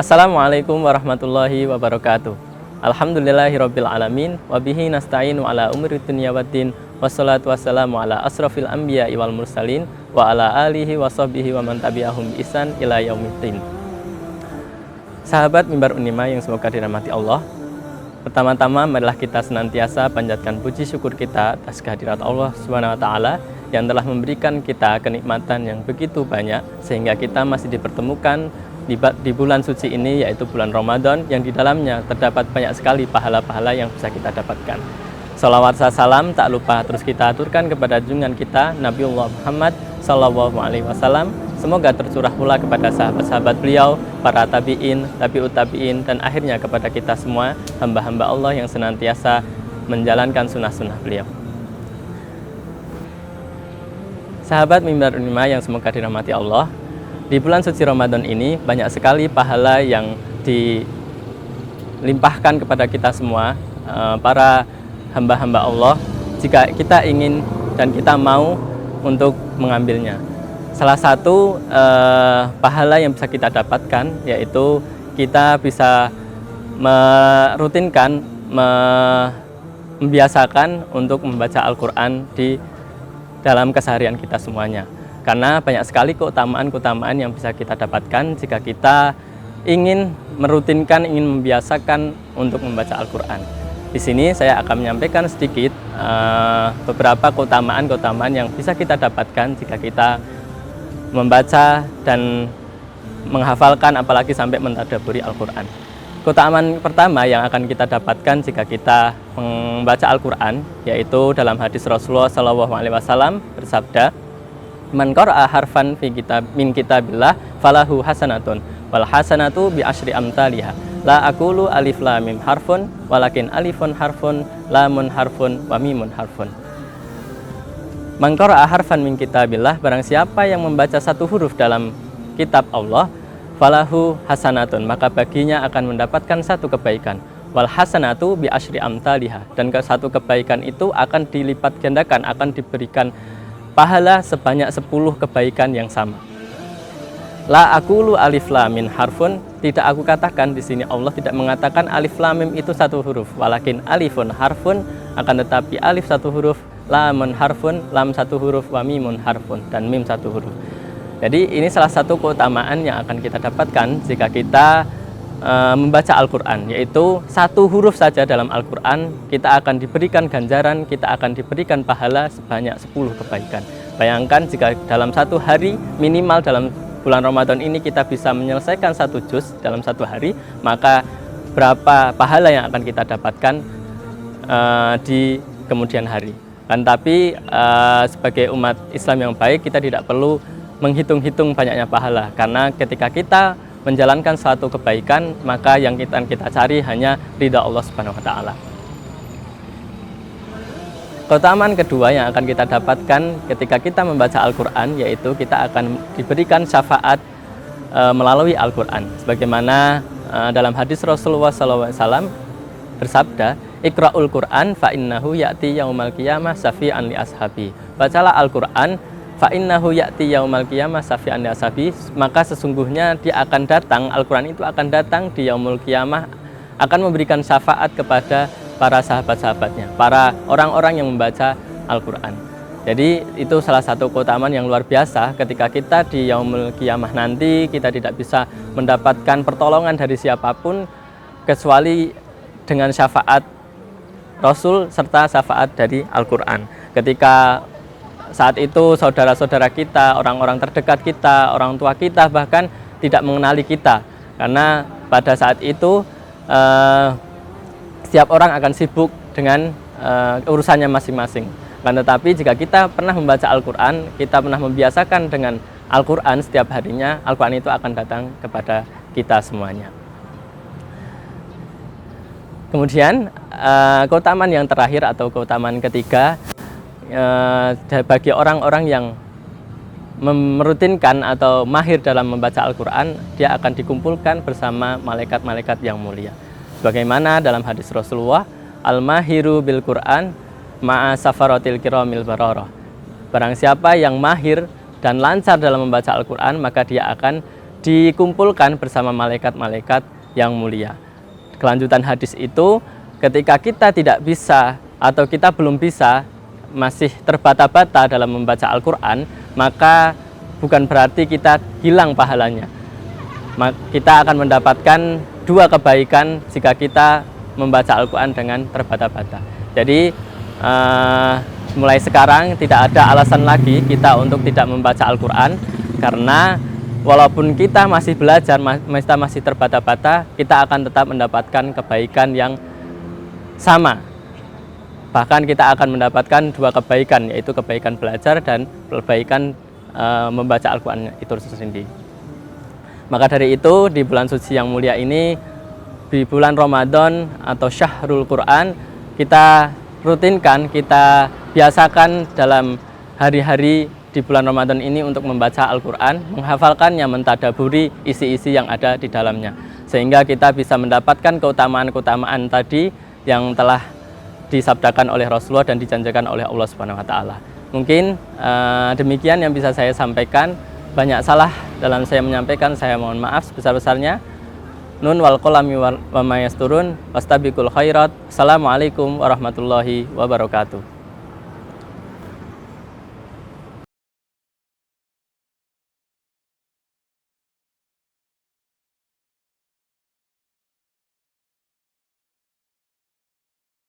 Assalamualaikum warahmatullahi wabarakatuh. Alhamdulillahirabbil alamin wa bihi nasta'inu ala umuri dunya waddin wassalatu wassalamu ala asrofil anbiya'i wal mursalin wa ala alihi wa sahbihi wa man tabi'ahum bi ihsan ila yaumiddin. Sahabat Mimbar Unima yang semoga dirahmati Allah. Pertama-tama marilah kita senantiasa panjatkan puji syukur kita atas kehadirat Allah Subhanahu wa taala yang telah memberikan kita kenikmatan yang begitu banyak sehingga kita masih dipertemukan di bulan suci ini, yaitu bulan Ramadan, yang di dalamnya terdapat banyak sekali pahala-pahala yang bisa kita dapatkan. Salawat salam tak lupa terus kita aturkan kepada junjungan kita Nabiullah Muhammad Sallallahu Alaihi Wasallam. Semoga tercurah pula kepada sahabat-sahabat beliau, para tabi'in, tabi'ut tabi'in, dan akhirnya kepada kita semua hamba-hamba Allah yang senantiasa menjalankan sunnah-sunnah beliau. Sahabat Mimbar Unima yang semoga dirahmati Allah, di bulan suci Ramadan ini banyak sekali pahala yang dilimpahkan kepada kita semua, para hamba-hamba Allah, jika kita ingin dan kita mau untuk mengambilnya. Salah satu pahala yang bisa kita dapatkan yaitu kita bisa merutinkan, membiasakan untuk membaca Al-Quran di dalam keseharian kita semuanya. Karena banyak sekali keutamaan-keutamaan yang bisa kita dapatkan jika kita ingin merutinkan, ingin membiasakan untuk membaca Al-Quran. Di sini saya akan menyampaikan sedikit beberapa keutamaan-keutamaan yang bisa kita dapatkan jika kita membaca dan menghafalkan, apalagi sampai mentadabburi Al-Quran. Keutamaan pertama yang akan kita dapatkan jika kita membaca Al-Quran, yaitu dalam hadis Rasulullah SAW bersabda, "Man qara'a harfan min kitabillah falahu hasanatun wal hasanatu bi asyri amsalihha la aqulu alif lam mim harfun walakin alifun harfun lamun harfun wa mimun harfun." Man qara'a harfan min kitabillah, barang siapa yang membaca satu huruf dalam kitab Allah, falahu hasanatun, maka baginya akan mendapatkan satu kebaikan. Wal hasanatu bi asyri amsalihha, dan satu kebaikan itu akan dilipat gandakan, akan diberikan pahala sebanyak 10 kebaikan yang sama. La aqulu alif lam mim harfun, tidak aku katakan di sini, Allah tidak mengatakan alif lam mim itu satu huruf, walakin alifun harfun, akan tetapi alif satu huruf, lamun harfun, lam satu huruf, wa mimun harfun, dan mim satu huruf. Jadi ini salah satu keutamaan yang akan kita dapatkan jika kita membaca Al-Quran, yaitu satu huruf saja dalam Al-Quran kita akan diberikan ganjaran, kita akan diberikan pahala sebanyak 10 kebaikan. Bayangkan jika dalam satu hari, minimal dalam bulan Ramadan ini kita bisa menyelesaikan satu juz dalam satu hari, maka berapa pahala yang akan kita dapatkan di kemudian hari. Kan tapi sebagai umat Islam yang baik, kita tidak perlu menghitung-hitung banyaknya pahala, karena ketika kita menjalankan suatu kebaikan, maka yang kita cari hanya ridha Allah Subhanahu wa taala. Keutamaan kedua yang akan kita dapatkan ketika kita membaca Al-Quran, yaitu kita akan diberikan syafaat melalui Al-Quran. Sebagaimana dalam hadis Rasulullah SAW bersabda, "Iqra'ul Quran fa innahu ya'ti yaumal qiyamah syafi'an li ashabi." Bacalah Al-Quran, fa innahu ya'ti yaumal qiyamah syafi'an li ashabi, maka sesungguhnya dia akan datang, Al-Quran itu akan datang di yaumul qiyamah, akan memberikan syafaat kepada para sahabat-sahabatnya, para orang-orang yang membaca Al-Quran. Jadi itu salah satu keutamaan yang luar biasa. Ketika kita di yaumul qiyamah nanti, kita tidak bisa mendapatkan pertolongan dari siapapun kecuali dengan syafaat Rasul serta syafaat dari Al-Quran. Ketika saat itu saudara-saudara kita, orang-orang terdekat kita, orang tua kita bahkan tidak mengenali kita, karena pada saat itu setiap orang akan sibuk dengan urusannya masing-masing. Tetapi jika kita pernah membaca Al-Quran, kita pernah membiasakan dengan Al-Quran setiap harinya, Al-Quran itu akan datang kepada kita semuanya. Kemudian keutamaan yang terakhir atau keutamaan ketiga, bagi orang-orang yang merutinkan atau mahir dalam membaca Al-Quran, dia akan dikumpulkan bersama malaikat-malaikat yang mulia. Sebagaimana dalam hadis Rasulullah, "Al-mahiru bil Quran ma'a safaratil kiramil bararah." Barang siapa yang mahir dan lancar dalam membaca Al-Quran, maka dia akan dikumpulkan bersama malaikat-malaikat yang mulia. Kelanjutan hadis itu, ketika kita tidak bisa atau kita belum bisa, masih terbata-bata dalam membaca Al-Quran, maka bukan berarti kita hilang pahalanya. Kita akan mendapatkan 2 kebaikan jika kita membaca Al-Quran dengan terbata-bata. Jadi mulai sekarang tidak ada alasan lagi kita untuk tidak membaca Al-Quran, karena walaupun kita masih belajar, kita masih terbata-bata, kita akan tetap mendapatkan kebaikan yang sama. Bahkan kita akan mendapatkan 2 kebaikan, yaitu kebaikan belajar dan kebaikan membaca Al-Quran itu sendiri. Maka dari itu, di bulan suci yang mulia ini, di bulan Ramadan atau Syahrul Quran, kita rutinkan, kita biasakan dalam hari-hari di bulan Ramadan ini untuk membaca Al-Quran, menghafalkannya, mentadaburi isi-isi yang ada di dalamnya, sehingga kita bisa mendapatkan keutamaan-keutamaan tadi yang telah disabdakan oleh Rasulullah dan dijanjikan oleh Allah Subhanahu wa Ta'ala. Mungkin demikian yang bisa saya sampaikan. Banyak salah dalam saya menyampaikan, saya mohon maaf sebesar-besarnya. Nun wal qalami wa ma yasturun, wastabiqul khairat. Assalamualaikum warahmatullahi wabarakatuh.